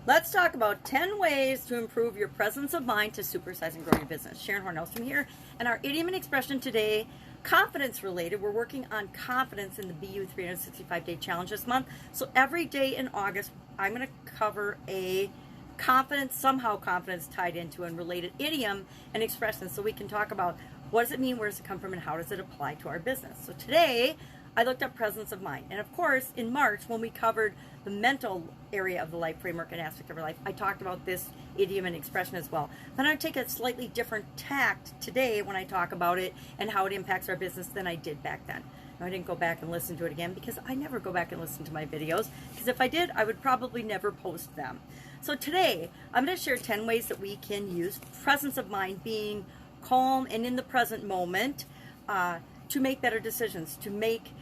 Let's talk about 10 ways to improve your presence of mind to supersize and grow your business. Sharon Horne-Ellstrom here, and our idiom and expression today, confidence related. We're working on confidence in the BU 365-day challenge this month. So every day in August, I'm going to cover a somehow confidence tied into and related idiom and expression, so we can talk about what does it mean, where does it come from, and how does it apply to our business. So today, I looked up presence of mind. And of course, in March, when we covered the mental area of the life framework and aspect of our life, I talked about this idiom and expression as well. Then I take a slightly different tact today when I talk about it and how it impacts our business than I did back then. Now, I didn't go back and listen to it again because I never go back and listen to my videos, because if I did, I would probably never post them. So today, I'm going to share 10 ways that we can use presence of mind, being calm and in the present moment, to make better decisions, to make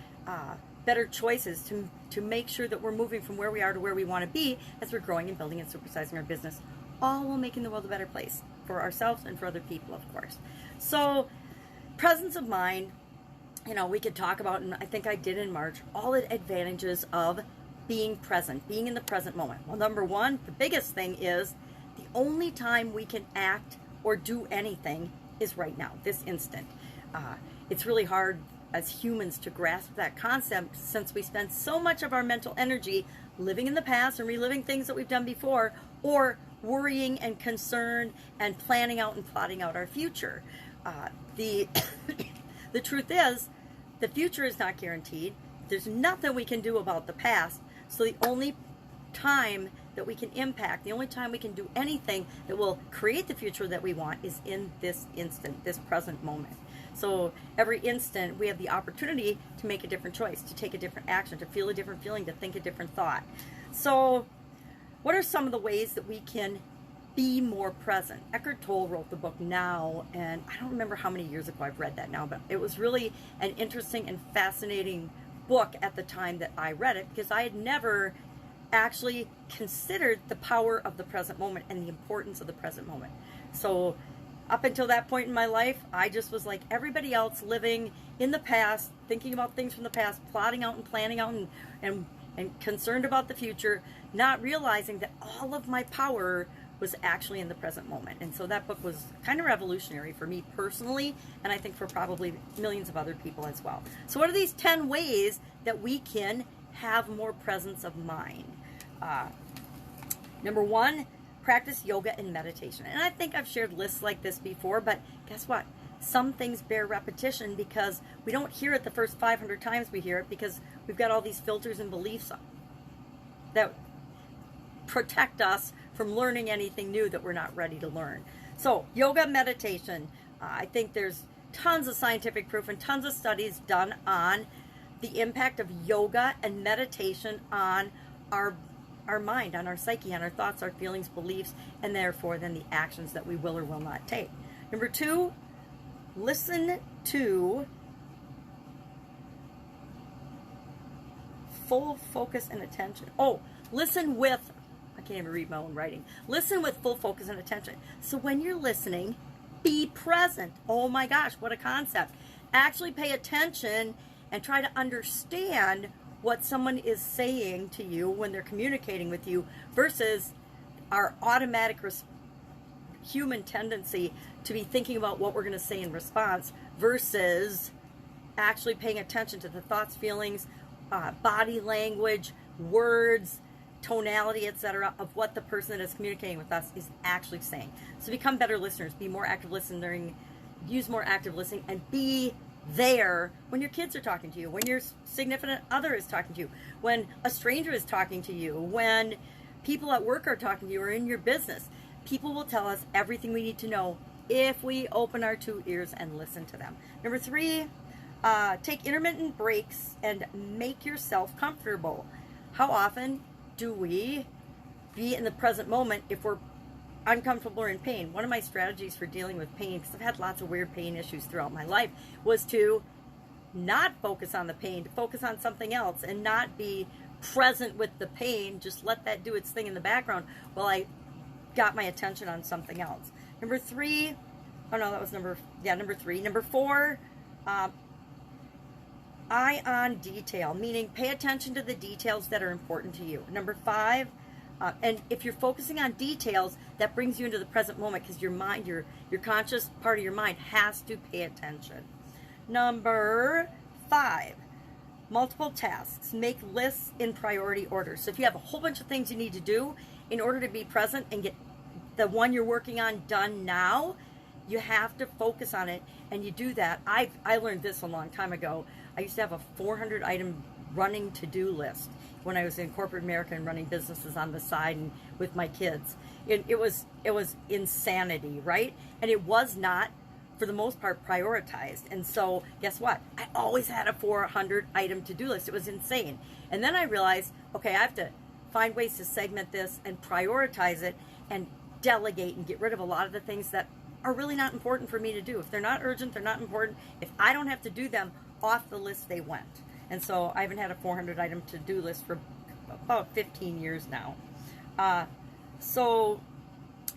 better choices, to make sure that we're moving from where we are to where we want to be as we're growing and building and supersizing our business, all while making the world a better place for ourselves and for other people, of course. So presence of mind, we could talk about, and I think I did in March, all the advantages of being present, being in the present moment. Well, number one, the biggest thing is the only time we can act or do anything is right now, this instant. It's really hard as humans to grasp that concept, since we spend so much of our mental energy living in the past and reliving things that we've done before, or worrying and concerned and planning out and plotting out our future. The truth is, the future is not guaranteed. There's nothing we can do about the past. So the only time that we can impact, the only time we can do anything that will create the future that we want, is in this instant, this present moment. So every instant we have the opportunity to make a different choice, to take a different action, to feel a different feeling, to think a different thought. So what are some of the ways that we can be more present? Eckhart Tolle wrote the book Now, and I don't remember how many years ago I've read that now, but it was really an interesting and fascinating book at the time that I read it, because I had never actually considered the power of the present moment and the importance of the present moment. So up until that point in my life, I just was like everybody else, living in the past, thinking about things from the past, plotting out and planning out and concerned about the future, not realizing that all of my power was actually in the present moment. And so that book was kind of revolutionary for me personally, and I think for probably millions of other people as well. So what are these 10 ways that we can have more presence of mind? Number one, practice yoga and meditation. And I think I've shared lists like this before, but guess what? Some things bear repetition because we don't hear it the first 500 times we hear it, because we've got all these filters and beliefs that protect us from learning anything new that we're not ready to learn. So yoga, meditation, I think there's tons of scientific proof and tons of studies done on the impact of yoga and meditation on our mind, on our psyche, on our thoughts, our feelings, beliefs, and therefore then the actions that we will or will not take. Number two, listen to full focus and attention. Listen with, I can't even read my own writing. Listen with full focus and attention. So when you're listening, be present. Oh my gosh, what a concept. Actually pay attention and try to understand what someone is saying to you when they're communicating with you, versus our automatic human tendency to be thinking about what we're going to say in response, versus actually paying attention to the thoughts, feelings, body language, words, tonality, etc., of what the person that is communicating with us is actually saying. So become better listeners, be more active listening, use more active listening, and be there when your kids are talking to you, when your significant other is talking to you, when a stranger is talking to you, when people at work are talking to you, or in your business. People will tell us everything we need to know if we open our two ears and listen to them. Number three, take intermittent breaks and make yourself comfortable. How often do we be in the present moment if we're uncomfortable or in pain? One of my strategies for dealing with pain, because I've had lots of weird pain issues throughout my life, was to not focus on the pain, to focus on something else and not be present with the pain. Just let that do its thing in the background while I got my attention on something else. Number three, number three. Number four, eye on detail, meaning pay attention to the details that are important to you. Number five, And if you're focusing on details, that brings you into the present moment, because your mind, your conscious part of your mind has to pay attention. Number 5, multiple tasks. Make lists in priority order. So if you have a whole bunch of things you need to do in order to be present and get the one you're working on done now, you have to focus on it, and you do that. I learned this a long time ago. I used to have a 400 item running to-do list when I was in corporate America and running businesses on the side and with my kids. It was insanity, right? And it was not, for the most part, prioritized. And so guess what? I always had a 400 item to-do list. It was insane. And then I realized, okay, I have to find ways to segment this and prioritize it and delegate and get rid of a lot of the things that are really not important for me to do. If they're not urgent, they're not important. If I don't have to do them, off the list they went. And so I haven't had a 400 item to-do list for about 15 years now. So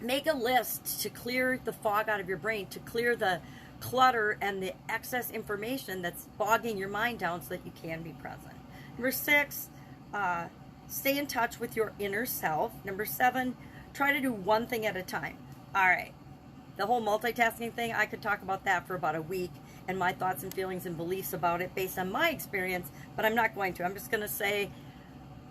make a list to clear the fog out of your brain, to clear the clutter and the excess information that's bogging your mind down so that you can be present. Number 6, stay in touch with your inner self. Number 7, try to do one thing at a time. All right. The whole multitasking thing, I could talk about that for about a week and my thoughts and feelings and beliefs about it based on my experience, but I'm not going to. I'm just going to say,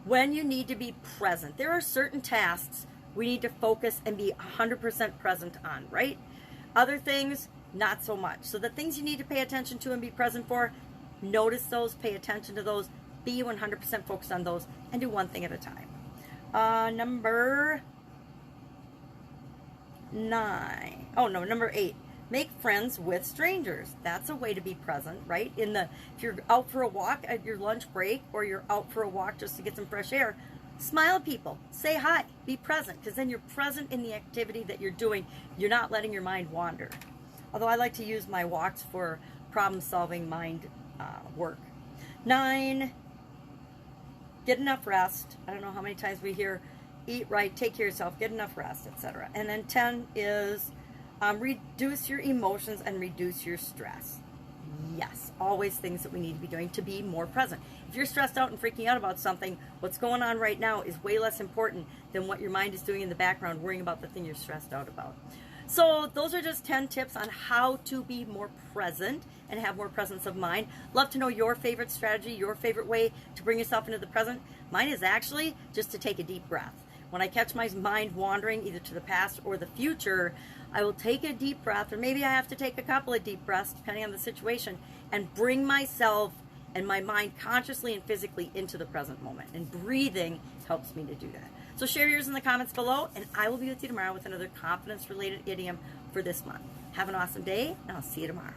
when you need to be present, there are certain tasks we need to focus and be 100% present on, right? Other things, not so much. So the things you need to pay attention to and be present for, notice those, pay attention to those, be 100% focused on those, and do one thing at a time. Number 8, make friends with strangers. That's a way to be present, right? If you're out for a walk at your lunch break, or you're out for a walk just to get some fresh air, smile at people, say hi, be present, because then you're present in the activity that you're doing. You're not letting your mind wander. Although I like to use my walks for problem-solving mind work. 9, get enough rest. I don't know how many times we hear, eat right, take care of yourself, get enough rest, etc. And then 10 is reduce your emotions and reduce your stress. Yes, always things that we need to be doing to be more present. If you're stressed out and freaking out about something, what's going on right now is way less important than what your mind is doing in the background, worrying about the thing you're stressed out about. So those are just 10 tips on how to be more present and have more presence of mind. Love to know your favorite strategy, your favorite way to bring yourself into the present. Mine is actually just to take a deep breath. When I catch my mind wandering either to the past or the future, I will take a deep breath, or maybe I have to take a couple of deep breaths, depending on the situation, and bring myself and my mind consciously and physically into the present moment. And breathing helps me to do that. So share yours in the comments below, and I will be with you tomorrow with another confidence-related idiom for this month. Have an awesome day, and I'll see you tomorrow.